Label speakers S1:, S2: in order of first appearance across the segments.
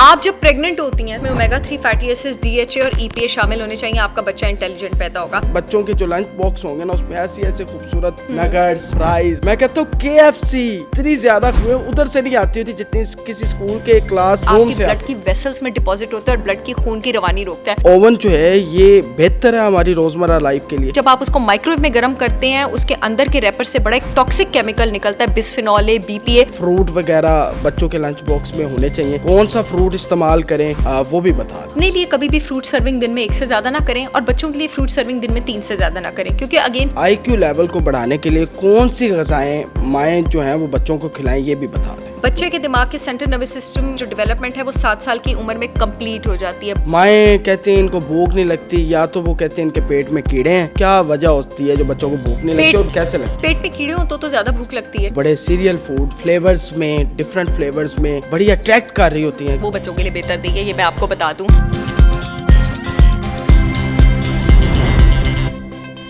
S1: आप जब प्रेग्नेंट होती हैं में ओमेगा 3 फैटी एसिड्स, DHA और EPA शामिल होने चाहिए, आपका बच्चा इंटेलिजेंट पैदा होगा।
S2: बच्चों के जो लंच बॉक्स होंगे ना उसमें ऐसी ऐसे खूबसूरत नगेट्स, फ्राइज, मैं कहता हूँ KFC इतनी ज्यादा उधर से नहीं आती होती जितनी किसी स्कूल के क्लास रूम से।
S1: ब्लड की वेसल्स में डिपॉजिट होता है और ब्लड की खून की रवानी रोकता है।
S2: ओवन जो है ये बेहतर है हमारी रोजमर्रा लाइफ के लिए।
S1: जब आप उसको माइक्रोवेव में गर्म करते हैं, उसके अंदर के रैपर से बड़ा एक टॉक्सिक केमिकल निकलता है, बिस्फेनॉल A, BPA।
S2: फ्रूट वगैरह बच्चों के लंच बॉक्स में होने चाहिए। कौन सा फ्रूट इस्तेमाल करें वो भी बता दें।
S1: अपने लिए कभी भी फ्रूट सर्विंग दिन में 1 से ज्यादा ना करें और बच्चों के लिए फ्रूट सर्विंग दिन में 3 से ज्यादा ना करें, क्योंकि अगेन
S2: IQ लेवल को बढ़ाने के लिए कौन सी ग़िज़ाएं माएँ जो हैं वो बच्चों को खिलाएं ये भी बता दें।
S1: बच्चे के दिमाग के सेंट्रल नर्वस सिस्टम जो डेवलपमेंट है वो 7 साल की उम्र में कंप्लीट हो जाती है।
S2: माएँ कहती हैं इनको भूख नहीं लगती, या तो वो कहते हैं इनके पेट में कीड़े हैं। क्या वजह होती है जो बच्चों को भूख नहीं लगती और कैसे लगती है?
S1: पेट में कीड़े हो तो ज्यादा भूख लगती है।
S2: बड़े सीरियल फूड फ्लेवर्स में, डिफरेंट फ्लेवर्स में बड़ी अट्रैक्ट कर रही होती हैं,
S1: वो बच्चों के लिए बेहतर नहीं है, ये मैं आपको बता दूं।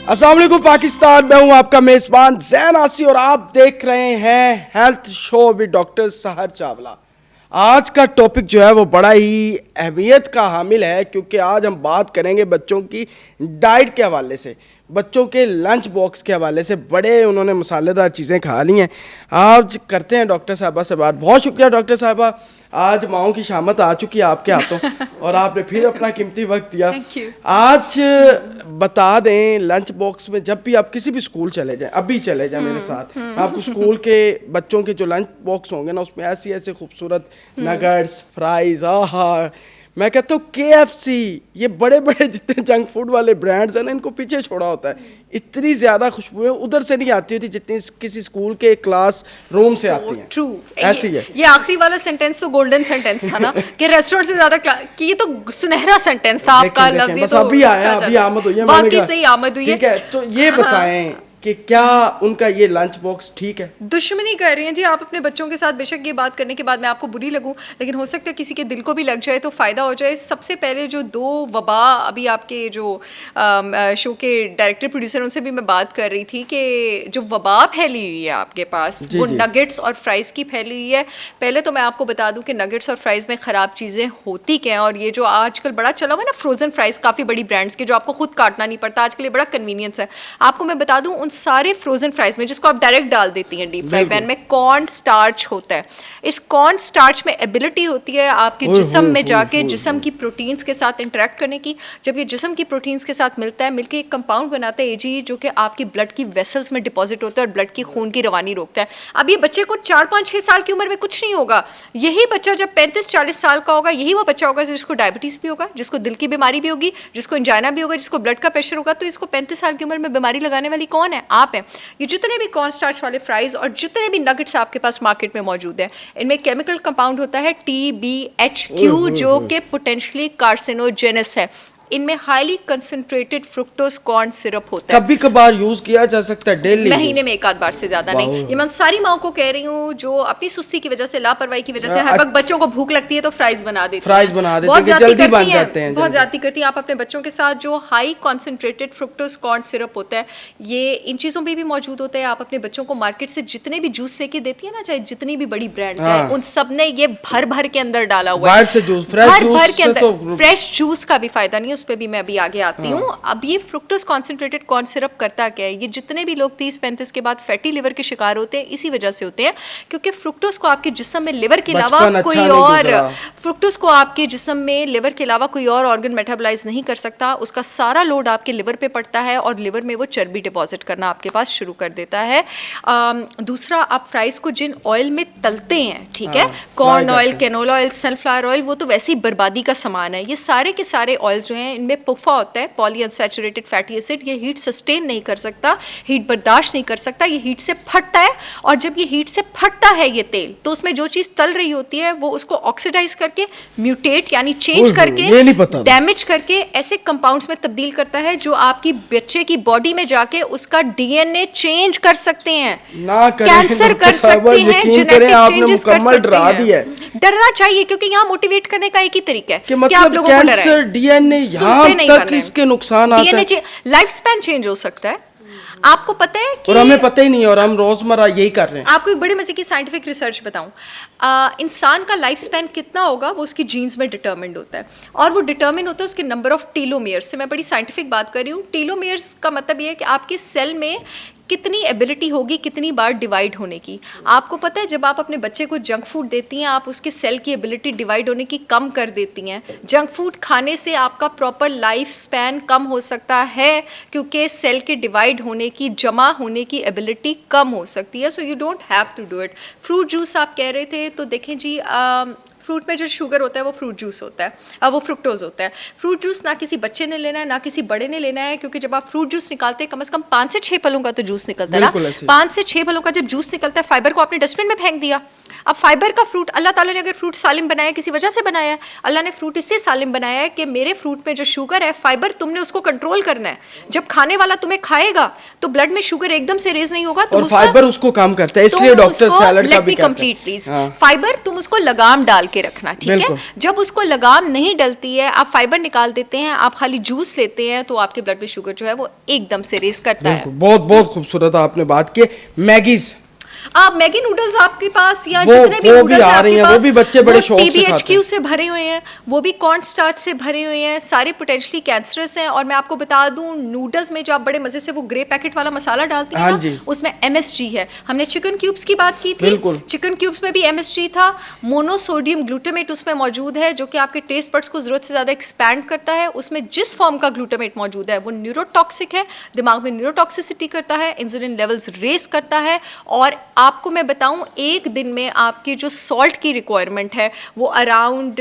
S2: अस्सलाम वालेकुम पाकिस्तान, मैं हूं आपका मेजबान ज़ैन आसी और आप देख रहे हैं हेल्थ शो विद डॉक्टर सहर चावला। आज का टॉपिक जो है वो बड़ा ही अहमियत का हामिल है, क्योंकि आज हम बात करेंगे बच्चों की डाइट के हवाले से, बच्चों के लंच बॉक्स के हवाले से। बड़े उन्होंने मसालेदार चीज़ें खा ली हैं। आज करते हैं डॉक्टर साहबा से बात। बहुत शुक्रिया डॉक्टर साहबा, आज माओं की शामत आ चुकी है आपके हाथों और आपने फिर अपना कीमती वक्त दिया। आज बता दें, लंच बॉक्स में जब भी आप किसी भी स्कूल चले जाएं, अभी चले जाएं मेरे साथ, आपको स्कूल के बच्चों के जो लंच बॉक्स होंगे ना उसमें ऐसी ऐसे खूबसूरत नगेट्स, फ्राइज, आहा, मैं कहता हूँ KFC, ये बड़े बड़े जितने जंक फूड वाले ब्रांड्स हैं ना, इनको पीछे छोड़ा होता है। इतनी ज्यादा खुशबू उधर से नहीं आती होती जितनी किसी स्कूल के क्लास रूम से आती है।
S1: ट्रू,
S2: ऐसी है।
S1: ये आखिरी वाला सेंटेंस तो गोल्डन सेंटेंस था ना कि रेस्टोरेंट से ज्यादा कि ये तो सुनहरा सेंटेंस था आपका लफ्ज़। ये तो
S2: अभी आया, अभी आमद हुई है,
S1: बाकी सही आमद हुई है।
S2: ठीक है, तो ये बताएं कि क्या उनका ये लंच बॉक्स ठीक है?
S1: दुश्मनी कर रही हैं जी आप अपने बच्चों के साथ। बेशक ये बात करने के बाद मैं आपको बुरी लगूं, लेकिन हो सकता है किसी के दिल को भी लग जाए तो फ़ायदा हो जाए। सबसे पहले जो 2 वबा, अभी आपके जो शो के डायरेक्टर प्रोड्यूसर उनसे भी मैं बात कर रही थी कि जो वबा फैली हुई है आपके पास वो नगेट्स और फ्राइज़ की फैली हुई है। पहले तो मैं आपको बता दूं कि नगेट्स और फ्राइज़ में ख़राब चीज़ें होती क्या हैं, और ये जो आजकल बड़ा चला हुआ है ना फ्रोज़न फ्राइज़, काफ़ी बड़ी ब्रांड्स के, जो आपको खुद काटना नहीं पड़ता, आजकल ये बड़ा कन्वीनियंस है। आपको मैं बता दूँ, सारे फ्रोजन फ्राइज में जिसको आप डायरेक्ट डाल देती हैं डीप फ्राई पैन में, कॉर्न स्टार्च होता है। इस कॉर्न स्टार्च में एबिलिटी होती है आपके जिस्म में जाके जिस्म की प्रोटीन्स के साथ इंटरेक्ट करने की। जब ये जिस्म की प्रोटीन्स के साथ मिलता है, मिलके एक कंपाउंड बनाता है AGE, जो कि आपकी ब्लड की वेसल्स में डिपॉजिट होता है और ब्लड की खून की रवानी रोकता है। अब ये बच्चे को 4-5-6 साल की उम्र में कुछ नहीं होगा। यही बच्चा जब 35-40 साल का होगा, यही वो बच्चा होगा जिसको डायबिटीज़ भी होगा, जिसको दिल की बीमारी भी होगी, जिसको एंजाइना भी होगा, जिसको ब्लड का प्रेशर होगा। तो इसको 35 साल की उम्र में बीमारी लगाने वाली कौन है? आप हैं। ये जितने भी कॉर्न स्टार्च वाले फ्राइज और जितने भी नगेट्स आपके पास मार्केट में मौजूद है, इनमें केमिकल कंपाउंड होता है TBHQ, जो कि पोटेंशियली कार्सिनोजेनस है। इनमें highly concentrated fructose corn syrup होता है।
S2: कभी कभार यूज किया जा सकता है, डेली
S1: महीने में 1 आध बार से ज्यादा नहीं। ये मैं सारी माओं को कह रही हूँ जो अपनी सुस्ती की वजह से, लापरवाही की वजह से हर वक्त बच्चों को भूख लगती है तो फ्राइज बना देती हैं, बहुत जल्दी बन जाते हैं, बहुत ज्यादा करती हैं। आप अपने बच्चों के साथ जो high concentrated fructose corn syrup होता है, ये इन चीजों में भी मौजूद होता है। आप अपने बच्चों को मार्केट से जितने भी जूस लेके देती है ना, चाहे जितनी भी बड़ी ब्रांड का है, उन सब ने ये भर भर के अंदर डाला हुआ है। फ्रेश जूस का भी फायदा नहीं, उस पर भी मैं अभी आगे आती हूँ। अब ये फ्रुक्टोज कॉन्सेंट्रेटेड कॉर्न सिरप करता क्या है? ये जितने भी लोग 30-35 के बाद फैटी लिवर के शिकार होते हैं, इसी वजह से होते हैं क्योंकि फ्रुक्टोज को आपके जिस्म में लिवर के अलावा कोई और फ्रुक्टोज को आपके जिस्म में लिवर के अलावा कोई और ऑर्गन मेटाबोलाइज नहीं कर सकता। उसका सारा लोड आपके लिवर पे पड़ता है और लिवर में वो चर्बी डिपॉजिट करना आपके पास शुरू कर देता है। दूसरा, आप फ्राइज को जिन ऑयल में तलते हैं, ठीक है, corn oil, canola oil, sunflower oil, वो तो वैसे ही बर्बादी का सामान है। ये सारे के सारे ऑयल्स जो हैं, इनमें पुफा होता है, पॉलीअनसैचुरेटेड फैटी एसिड। ये हीट सस्टेन नहीं कर सकता, हीट बर्दाश्त नहीं कर सकता, ये हीट से फटता है। और जब ये हीट से फटता है ये तेल, तो उसमें जो चीज़ तल रही होती है वो उसको ऑक्सीडाइज करके, म्यूटेट यानी चेंज करके, डैमेज करके ऐसे कंपाउंड्स में तब्दील करता है जो आपकी बच्चे की बॉडी में जाके उसका DNA चेंज कर सकते हैं, कैंसर कर सकते हैं, जेनेटिक चेंजेस कर सकते हैं। डरना चाहिए, क्योंकि यहाँ मोटिवेट करने का एक ही तरीका है कि आप लोगों को डराएं।
S2: DNA यहाँ तक इसके नुकसान आते हैं।
S1: लाइफ स्पैन चेंज हो सकता है। आपको पता है कि
S2: और हमें पता ही नहीं है और हम रोजमर्रा यही कर रहे हैं।
S1: आपको एक बड़े मजे की साइंटिफिक रिसर्च बताऊं, इंसान का लाइफ स्पैन कितना होगा वो उसकी जीन्स में डिटरमिन्ड होता है, और वो डिटरमिन होता है उसके नंबर ऑफ टीलोमेयर्स से। मैं बड़ी साइंटिफिक बात कर रही हूँ। टीलोमेयर्स का मतलब ये है कि आपके सेल में कितनी एबिलिटी होगी कितनी बार डिवाइड होने की। आपको पता है जब आप अपने बच्चे को जंक फूड देती हैं, आप उसके सेल की एबिलिटी डिवाइड होने की कम कर देती हैं। जंक फूड खाने से आपका प्रॉपर लाइफ स्पैन कम हो सकता है, क्योंकि सेल के डिवाइड होने की, जमा होने की एबिलिटी कम हो सकती है। So you don't have to do it. Fruit juice आप कह रहे थे, तो देखें जी, फ्रूट में जो शुगर होता है वो फ्रूट जूस होता है, वो फ्रुक्टोज होता है। फ्रूट जूस ना किसी बच्चे ने लेना है ना किसी बड़े ने लेना है, क्योंकि जब आप फ्रूट जूस निकालते हैं कम से कम 5 से 6 फलों का तो जूस निकलता है ना। 5 से 6 फलों का जब जूस निकलता है, फाइबर को आपने डस्टबिन में फेंक दिया। अब फाइबर का फ्रूट, अल्लाह ताला ने अगर फ्रूट सालिम बनाया किसी वजह से बनाया है, अल्लाह ने फ्रूट इससे सालिम बनाया है कि मेरे फ्रूट में जो शुगर है, फाइबर तुमने उसको कंट्रोल करना है। जब खाने वाला तुम्हें खाएगा तो ब्लड में शुगर एकदम से रेज नहीं होगा,
S2: और फाइबर उसको काम करता है, इसलिए डॉक्टर सैलेड का भी कहते हैं।
S1: प्लीज, फाइबर तुम उसको लगाम डाल के रखना, ठीक है। जब उसको लगाम नहीं डलती है, आप फाइबर निकाल देते हैं, आप खाली जूस लेते हैं, तो आपके ब्लड में शुगर जो है वो एकदम से रेस करता है।
S2: बहुत बहुत खूबसूरत आपने बात की। मैगीज,
S1: आप मैगी नूडल्स आपके पास या जितने भी नूडल्स
S2: आ रही हैं, वो भी बच्चे बड़े शौक से खाते हैं।
S1: TBHQ से भरे हुए हैं, वो भी कॉर्न स्टार्च से भरे हुए हैं, सारे पोटेंशियली कैंसरस हैं। और मैं आपको बता दूं, नूडल्स में जो आप बड़े मजे से वो ग्रे पैकेट वाला मसाला डालती हैं ना, उसमें MSG है। हमने चिकन क्यूब्स की बात की थी, चिकन क्यूब्स में भी MSG था। मोनोसोडियम ग्लूटामेट उसमें मौजूद है, जो कि आपके टेस्ट बड्स को जरूरत से ज्यादा एक्सपैंड करता है। उसमें जिस फॉर्म का ग्लूटामेट मौजूद है वो न्यूरोटॉक्सिक है, दिमाग में न्यूरोटॉक्सिसिटी करता है, इंसुलिन लेवल्स रेस करता है। और आपको मैं बताऊं, एक दिन में आपकी जो सॉल्ट की रिक्वायरमेंट है वो अराउंड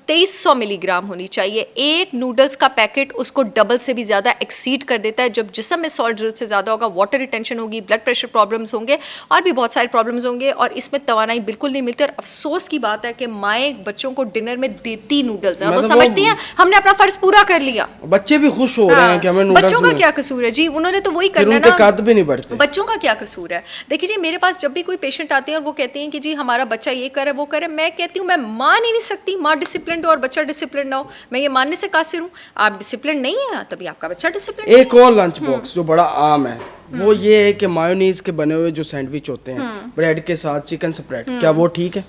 S1: 2300 मिलीग्राम होनी चाहिए। एक नूडल्स का पैकेट उसको डबल से भी ज़्यादा एक्सीड कर देता है। जब जिस्म में सॉल्ट जरूरत से ज़्यादा होगा, वाटर रिटेंशन होगी, ब्लड प्रेशर प्रॉब्लम्स होंगे और भी बहुत सारे प्रॉब्लम्स होंगे, और इसमें तवानाई बिल्कुल नहीं मिलती। और अफसोस की बात है कि माएँ बच्चों को डिनर में देती नूडल्स हैं, वो समझती हैं हमने अपना फर्ज पूरा कर लिया।
S2: बच्चे भी खुश हो रहे हैं कि हमें नूडल्स।
S1: बच्चों का क्या कसूर है जी, उन्होंने तो वही करना ना,
S2: कद भी नहीं बढ़ते।
S1: बच्चों का क्या कसूर है। देखिए जी, मेरे पास जब भी कोई पेशेंट आते हैं और वो कहते हैं कि जी हमारा बच्चा ये करे वो करे, मैं कहती हूँ मैं मान ही नहीं सकती माँ डिसिप्लिन हो और बच्चा डिसिप्लिन ना हो। मैं ये मानने से कासिर हूँ। आप डिसिप्लिन नहीं है तभी आपका बच्चा डिसिप्लिन।
S2: एक और लंच बॉक्स जो बड़ा आम है वो ये है कि मायोनीज के बने हुए जो सैंडविच होते हैं ब्रेड के साथ, चिकन स्प्रेड, क्या वो ठीक है?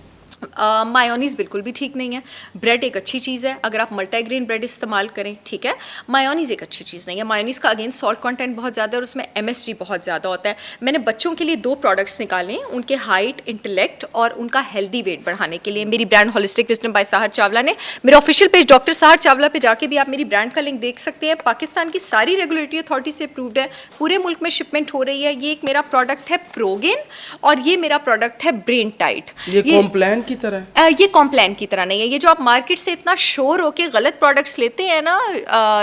S1: मायोनीज बिल्कुल भी ठीक नहीं है। ब्रेड एक अच्छी चीज़ है अगर आप मल्टीग्रेन ब्रेड इस्तेमाल करें, ठीक है। मायोनीज एक अच्छी चीज़ नहीं है। मायोनीज का अगेन सॉल्ट कंटेंट बहुत ज़्यादा है और उसमें MSG बहुत ज़्यादा होता है। मैंने बच्चों के लिए 2 प्रोडक्ट्स निकाले, उनके हाइट, इंटेलेक्ट और उनका हेल्दी वेट बढ़ाने के लिए। मेरी brand holistic wisdom by Sahar Chawla ने, मेरे official page doctor Sahar Chawla पे जाके भी आप मेरी ब्रांड का लिंक देख सकते हैं। पाकिस्तान की सारी रेगुलेटरी अथॉरिटी से अप्रूव्ड है, पूरे मुल्क में शिपमेंट हो रही है। ये एक मेरा प्रोडक्ट है प्रोगेन और ये मेरा प्रोडक्ट है ब्रेन टाइट।
S2: ये कॉम्प्लान की तरह है?
S1: ये कॉम्प्लान की तरह नहीं है। ये जो आप मार्केट से इतना शोर होके गलत प्रोडक्ट्स लेते हैं ना,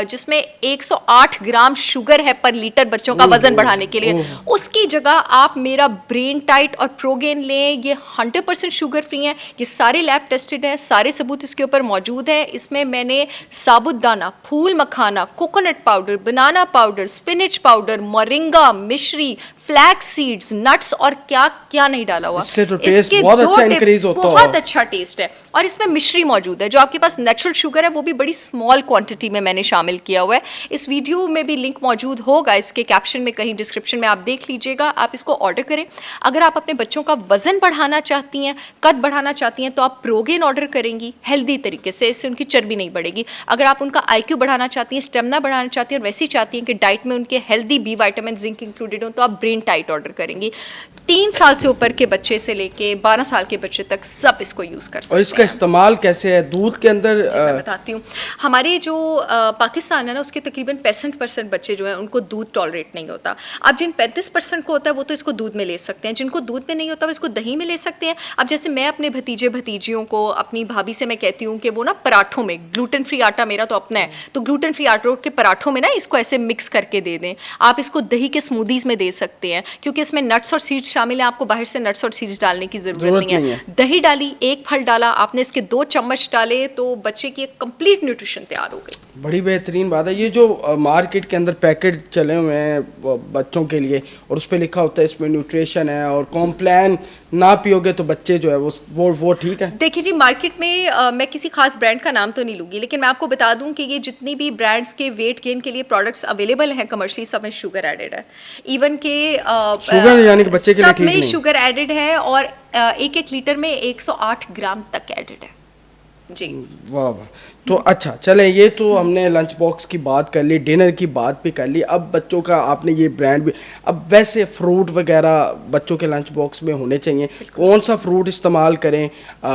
S1: जिसमें 108 ग्राम शुगर है पर लीटर बच्चों का वजन बढ़ाने के लिए, उसकी जगह आप मेरा ब्रेन टाइट और प्रोगेन लें। ये 100% शुगर फ्री है, ये सारे लैब टेस्टेड हैं, सारे सबूत इसके ऊपर मौजूद है। इसमें मैंने साबुदाना, फूल मखाना, coconut powder, banana powder, spinach powder, moringa, मिश्री, फ्लैक्स सीड्स, नट्स और क्या क्या नहीं डाला हुआ।
S2: इससे तो टेस्ट बहुत अच्छा इंक्रीज होता है,
S1: बहुत अच्छा टेस्ट है। और इसमें मिश्री मौजूद है, जो आपके पास नेचुरल शुगर है वो भी बड़ी स्मॉल क्वांटिटी में मैंने शामिल किया हुआ है। इस वीडियो में भी लिंक मौजूद होगा, इसके कैप्शन में कहीं डिस्क्रिप्शन में आप देख लीजिएगा। आप इसको ऑर्डर करें। अगर आप अपने बच्चों का वजन बढ़ाना चाहती हैं, कद बढ़ाना चाहती हैं, तो आप प्रोगेन ऑर्डर करेंगी हेल्दी तरीके से, इससे उनकी चर्बी नहीं बढ़ेगी। अगर आप उनका IQ बढ़ाना चाहती हैं, स्टेमिना बढ़ाना चाहती हैं और वैसी चाहती हैं कि डाइट में उनके healthy B vitamin, zinc included हो, तो आप ब्रेन टाइट ऑर्डर करेंगी। 3 साल से ऊपर के बच्चे से लेके 12 साल के बच्चे तक सब इसको यूज कर सकते हैं।
S2: और इसका इस्तेमाल कैसे है? दूध के अंदर
S1: मैं बताती हूँ। हमारे जो पाकिस्तान है ना, उसके तकरीबन 65% बच्चे जो हैं उनको दूध टॉलरेट नहीं होता। अब जिन 35% को होता है वो तो इसको दूध में ले सकते हैं, जिनको दूध में नहीं होता वो इसको दही में ले सकते हैं। अब जैसे मैं अपने भतीजे भतीजियों को, अपनी भाभी से मैं कहती हूँ कि वो ना पराठों में, ग्लूटेन फ्री आटा मेरा तो अपना है, तो ग्लूटेन फ्री आटो के पराठों में ना इसको ऐसे मिक्स करके दे दें। आप इसको दही के स्मूदीज में दे सकते हैं, क्योंकि इसमें नट्स और सीड्स शामिल है। आपको बाहर से नट्स और सीड्स डालने की जरूरत नहीं है। दही डाली, 1 फल डाला आपने, इसके 2 चम्मच डाले, तो बच्चे की एक कंप्लीट न्यूट्रिशन तैयार हो गई।
S2: बड़ी बेहतरीन बात है। ये जो मार्केट के अंदर पैकेट चले हुए हैं बच्चों के लिए और उस पर लिखा होता है इसमें न्यूट्रिशन है और कॉम्प्लान ना पियोगे तो बच्चे जो है वो ठीक है।
S1: देखिए जी, मार्केट में मैं किसी खास ब्रांड का नाम तो नहीं लूँगी, लेकिन मैं आपको बता दूं कि ये जितनी भी ब्रांड्स के वेट गेन के लिए प्रोडक्ट्स अवेलेबल हैं कमर्शियली, सब में शुगर एडेड है। इवन के
S2: शुगर यानी कि बच्चे के लिए
S1: सब
S2: ठीक
S1: में
S2: नहीं।
S1: शुगर एडेड है और 1-1 लीटर में 108 ग्राम तक एडेड है जी।
S2: वाह वाह। तो अच्छा चले, ये तो हमने लंच बॉक्स की बात कर ली, डिनर की बात भी कर ली। अब बच्चों का आपने ये ब्रांड भी, अब वैसे फ्रूट वगैरह बच्चों के लंच बॉक्स में होने चाहिए, कौन सा फ्रूट इस्तेमाल करें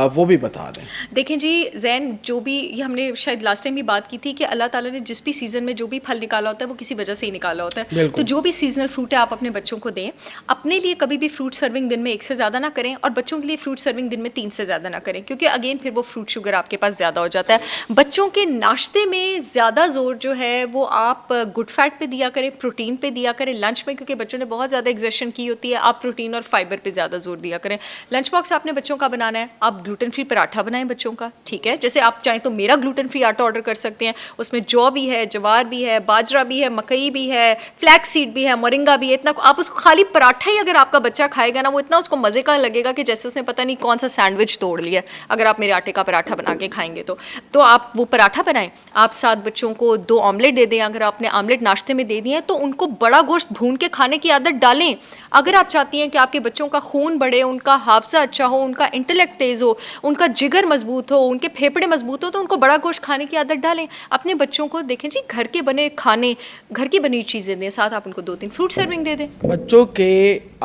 S2: वो भी बता दें।
S1: देखें जी जैन, जो भी ये हमने शायद लास्ट टाइम भी बात की थी कि अल्लाह ताला ने जिस भी सीज़न में जो भी फल निकाला होता है वो किसी वजह से ही निकाला होता है। तो जो भी सीजनल फ्रूट है आप अपने बच्चों को दें। अपने लिए कभी भी फ्रूट सर्विंग दिन में 1 से ज़्यादा ना करें और बच्चों के लिए फ्रूट सर्विंग दिन में 3 से ज़्यादा ना करें, क्योंकि अगेन फिर वो फ्रूट शुगर आपके पास ज़्यादा हो जाता है। बच्चों के नाश्ते में ज़्यादा जोर जो है वो आप गुड फैट पे दिया करें, प्रोटीन पे दिया करें लंच में, क्योंकि बच्चों ने बहुत ज़्यादा एग्जर्शन की होती है। आप प्रोटीन और फाइबर पे ज़्यादा जोर दिया करें। लंच बॉक्स आपने बच्चों का बनाना है, आप ग्लूटेन फ्री पराठा बनाएं बच्चों का, ठीक है। जैसे आप चाहें तो मेरा ग्लूटेन फ्री आटा ऑर्डर कर सकते हैं, उसमें जौ भी है, जवार भी है, बाजरा भी है, मकई भी है, फ्लैक्स सीड भी है, मोरिंगा भी है। इतना आप उसको खाली पराठा ही अगर आपका बच्चा खाएगा ना, वो इतना उसको मज़े का लगेगा कि जैसे उसने पता नहीं कौन सा सैंडविच तोड़ लिया। अगर आप मेरे आटे का पराठा बना के खाएंगे तो आप वो पराठा बनाएं। आप 7 बच्चों को 2 ऑमलेट दे दें। अगर आपने ऑमलेट नाश्ते में दे दिए तो उनको बड़ा गोश्त भून के खाने की आदत डालें। अगर आप चाहती हैं कि आपके बच्चों का खून बढ़े, उनका हाफजा अच्छा हो, उनका इंटेलेक्ट तेज़ हो, उनका जिगर मजबूत हो, उनके फेफड़े मजबूत हो, तो उनको बड़ा गोश्त खाने की आदत डालें। अपने बच्चों को देखें जी, घर के बने खाने, घर की बनी चीज़ें दें, साथ आप उनको 2-3 फ्रूट सर्विंग दे दें।
S2: बच्चों के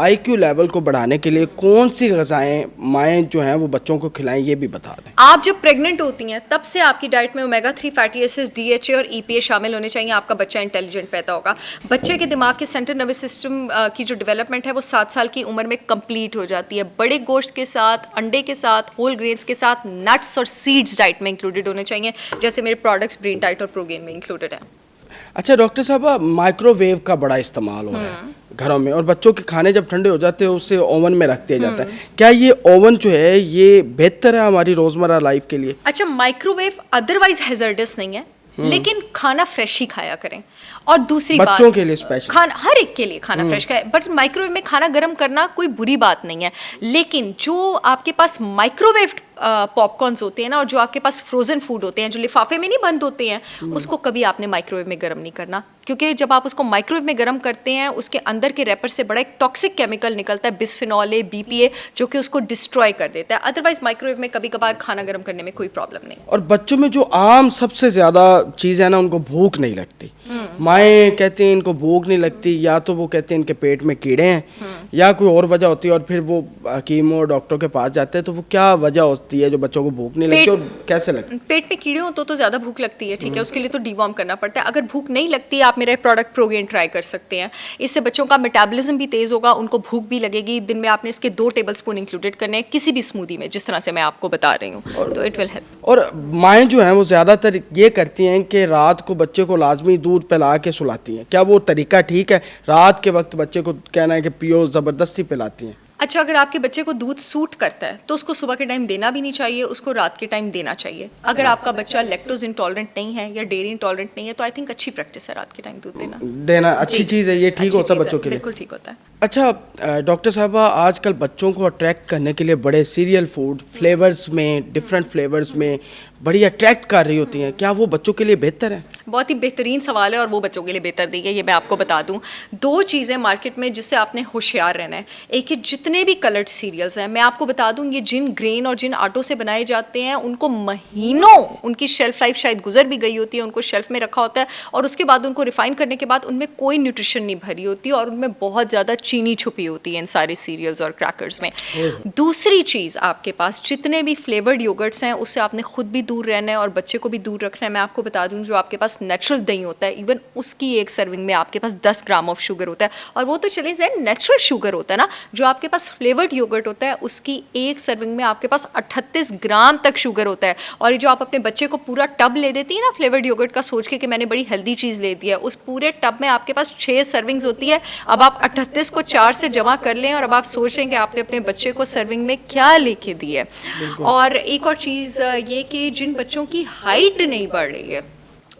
S2: IQ लेवल को बढ़ाने के लिए कौन सी ग़िज़ाएं माएँ जो हैं वो बच्चों को खिलाएं, ये भी बता दें।
S1: आप जब प्रेग्नेंट होती हैं तब से आपकी डाइट में ओमेगा 3 फैटी एसिड्स, DHA और EPA शामिल होने चाहिए। आपका बच्चा इंटेलिजेंट पैदा होगा। बच्चे के दिमाग के सेंट्रल नर्वस सिस्टम की जो डेवलपमेंट है वो 7 साल की उम्र में कंप्लीट हो जाती है। बड़े गोश्त के साथ, अंडे के साथ, होल ग्रेन्स के साथ नट्स और सीड्स डाइट में इंक्लूडेड होने चाहिए, जैसे मेरे प्रोडक्ट्स ब्रेन डाइट और प्रोगेन में इंक्लूडेड है।
S2: अच्छा डॉक्टर साहब, माइक्रोवेव का बड़ा इस्तेमाल हो रहा है घरों में और बच्चों के खाने जब ठंडे हो जाते हैं उसे ओवन में रख दिया जाता है। क्या ये ओवन जो है ये बेहतर है हमारी रोज़मर्रा लाइफ के लिए?
S1: अच्छा, माइक्रोवेव अदरवाइज हैजर्डस नहीं है, लेकिन खाना फ्रेश ही खाया करें। और दूसरी बात,
S2: बच्चों के लिए स्पेशल
S1: खाना, हर एक के लिए खाना फ्रेश खाए, बट माइक्रोवेव में खाना गर्म करना कोई बुरी बात नहीं है। लेकिन जो आपके पास माइक्रोवेव पॉपकॉर्न्स होते हैं ना, और जो आपके पास फ्रोजन फूड होते हैं जो लिफाफे में नहीं बंद होते हैं, उसको कभी आपने माइक्रोवेव में गर्म नहीं करना, क्योंकि जब आप उसको माइक्रोवेव में गर्म करते हैं उसके अंदर के रैपर से बड़ा एक टॉक्सिक केमिकल निकलता है, बिस्फेनॉल ए, BPA, जो कि उसको डिस्ट्रॉय कर देता है। अदरवाइज माइक्रोवेव में कभी कभार खाना गर्म करने में कोई प्रॉब्लम नहीं।
S2: और बच्चों में जो आम सबसे ज़्यादा चीज़ है ना, उनको भूख नहीं लगती। माएँ कहती हैं इनको भूख नहीं लगती, या तो वो कहते हैं इनके पेट में कीड़े हैं या कोई और वजह होती है, और फिर वो हकीम और डॉक्टर के पास जाते हैं। तो वो क्या वजह होती है जो बच्चों को भूख नहीं लगती और कैसे लगती?
S1: पेट में कीड़े हो तो ज़्यादा भूख लगती है, ठीक है। उसके लिए तो डिवॉर्म करना पड़ता है। अगर भूख नहीं लगती, आप मेरा प्रोडक्ट प्रोगेन ट्राई कर सकते हैं। इससे बच्चों का मेटाबॉलिज्म भी तेज़ होगा, उनको भूख भी लगेगी। दिन में आपने इसके 2 टेबलस्पून इंक्लूडेड करने हैं किसी भी स्मूदी में, जिस तरह से मैं आपको बता रही हूँ, तो इट विल हेल्प।
S2: और माएँ जो हैं वो ज़्यादातर ये करती हैं कि रात को बच्चे को लाजमी दूध पिला के सुलाती हैं। क्या वो तरीका ठीक है? रात के वक्त बच्चे को कहना है कि पियो, ज़बरदस्ती पिलाती हैं।
S1: अच्छा, अगर आपके बच्चे को दूध सूट करता है तो उसको सुबह के टाइम देना भी नहीं चाहिए, उसको रात के टाइम देना चाहिए। अगर आपका बच्चा लैक्टोज इंटॉलरेंट नहीं है या डेयरी इंटॉलरेंट नहीं है तो आई थिंक अच्छी प्रैक्टिस है रात के टाइम दूध देना
S2: अच्छी चीज़ है, ये ठीक होता है बच्चों के लिए,
S1: बिल्कुल ठीक होता है।
S2: अच्छा डॉक्टर साहबा, आजकल बच्चों को अट्रैक्ट करने के लिए बड़े सीरियल फूड फ्लेवर्स में, डिफरेंट फ्लेवर्स में बड़ी अट्रैक्ट कर रही होती हैं, क्या वो बच्चों के लिए बेहतर है?
S1: बहुत ही बेहतरीन सवाल है, और वो बच्चों के लिए बेहतर नहीं है, ये मैं आपको बता दूं। 2 चीज़ें मार्केट में जिससे आपने होशियार रहना है। एक है जितने भी कलर्ड सीरियल्स हैं, मैं आपको बता दूं ये जिन ग्रेन और जिन आटों से बनाए जाते हैं उनको महीनों उनकी शेल्फ लाइफ शायद गुजर भी गई होती है, उनको शेल्फ में रखा होता है और उसके बाद उनको रिफाइन करने के बाद उनमें कोई न्यूट्रिशन नहीं भरी होती और उनमें बहुत ज़्यादा चीनी छुपी होती है इन सारे सीरियल्स और क्रैकर्स में। दूसरी चीज़, आपके पास जितने भी फ्लेवर्ड योगर्ट्स हैं उससे आपने खुद भी दूर रहना है और बच्चे को भी दूर रखना है। मैं आपको बता दूं जो आपके पास नेचुरल दही होता है, इवन उसकी एक सर्विंग में आपके पास 10 ग्राम ऑफ शुगर होता है, और वो तो चले जाए नेचुरल शुगर होता है ना। जो आपके पास फ्लेवर्ड योगर्ट होता है उसकी एक सर्विंग में आपके पास 38 ग्राम तक शुगर होता है, और ये जो आप अपने बच्चे को पूरा टब ले देती है ना फ्लेवर्ड योगर्ट का, सोच के कि मैंने बड़ी हेल्दी चीज़ ले दी है, उस पूरे टब में आपके पास 6 सर्विंग्स होती है। अब आप 38 को 4 से जमा कर लें और अब आप सोच रहे हैं कि आपने अपने बच्चे को सर्विंग में क्या लेके दिया है। और एक और चीज़ ये कि जिन बच्चों की हाइट नहीं बढ़ रही है,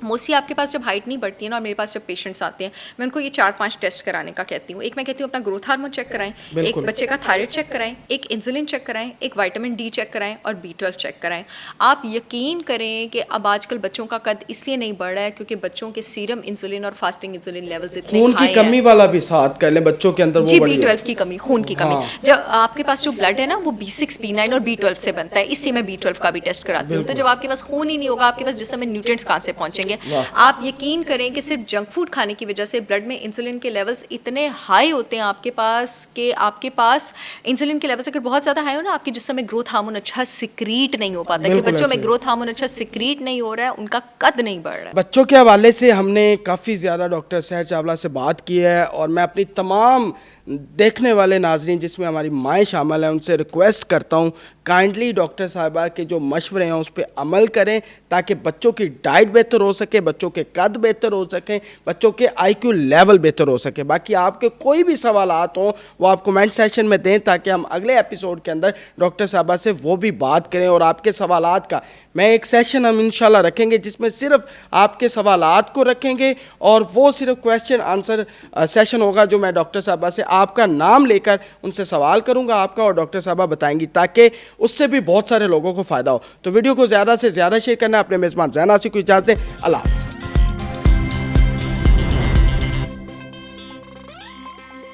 S1: मोस्टली आपके पास जब हाइट नहीं बढ़ती है ना, और मेरे पास जब पेशेंट्स आते हैं, मैं उनको ये 4-5 टेस्ट कराने का कहती हूँ। एक मैं कहती हूँ अपना ग्रोथ हार्मोन चेक कराएं, एक बच्चे का थायराइड चेक कराएं, एक इंसुलिन चेक कराएं, एक विटामिन डी चेक कराएं और B12 चेक कराएं। आप यकीन करें कि अब आजकल बच्चों का कद इसलिए नहीं बढ़ रहा है क्योंकि बच्चों के सीरम इंसुलिन और फास्टिंग इंसुलिन लेवल्स इतने
S2: खून की कमी वाला भी साथ कर लें बच्चों के अंदर, वो
S1: जी B12 की कमी, खून की कमी। जब आपके पास जो ब्लड है ना वो B6, B9 और B12 से बनता है, इससे मैं B12 का भी टेस्ट कराती हूँ। तो जब आपके पास खून ही नहीं होगा, आपके पास जिस्म में न्यूट्रिएंट्स कहाँ से पहुंचेंगे? आप यकीन करें कि सिर्फ जंक फूड खाने की वजह से ब्लड में इंसुलिन के लेवल्स इतने हाई होते हैं आपके पास कि आपके पास इंसुलिन के लेवल्स अगर बहुत ज़्यादा हाई हो ना, आपके जिस्म में ग्रोथ हार्मोन अच्छा सिक्रीट नहीं हो पाता। कि बच्चों में ग्रोथ हार्मोन अच्छा सिक्रीट नहीं हो रहा है, उनका कद नहीं बढ़ रहा है।
S2: बच्चों के हवाले से हमने काफ़ी ज़्यादा डॉक्टर सहर चावला से बात की है, और मैं अपनी तमाम देखने वाले नाजरीन जिसमें हमारी माएँ शामिल हैं उनसे रिक्वेस्ट करता हूँ काइंडली डॉक्टर साहिबा के जो मशवरे हैं उस पर अमल करें, ताकि बच्चों की डाइट बेहतर हो सके, बच्चों के कद बेहतर हो सकें, बच्चों के IQ लेवल बेहतर हो सके। बाकी आपके कोई भी सवालात हों वो आप कमेंट सेक्शन में दें, ताकि हम अगले एपिसोड के अंदर डॉक्टर साहिबा से वो भी बात करें। और आपके सवालात का मैं एक सेशन हम इंशाल्लाह रखेंगे जिसमें सिर्फ आपके सवालात को रखेंगे, और वो सिर्फ क्वेश्चन आंसर सेशन होगा जो मैं डॉक्टर साहिबा से आपका नाम लेकर उनसे सवाल करूंगा आपका, और डॉक्टर साहिबा बताएंगी, ताकि उससे भी बहुत सारे लोगों को फ़ायदा हो। तो वीडियो को ज़्यादा से ज़्यादा शेयर करना। अपने मेज़बान ज़ैन आसिफ को इजाज़त दें। अल्लाह।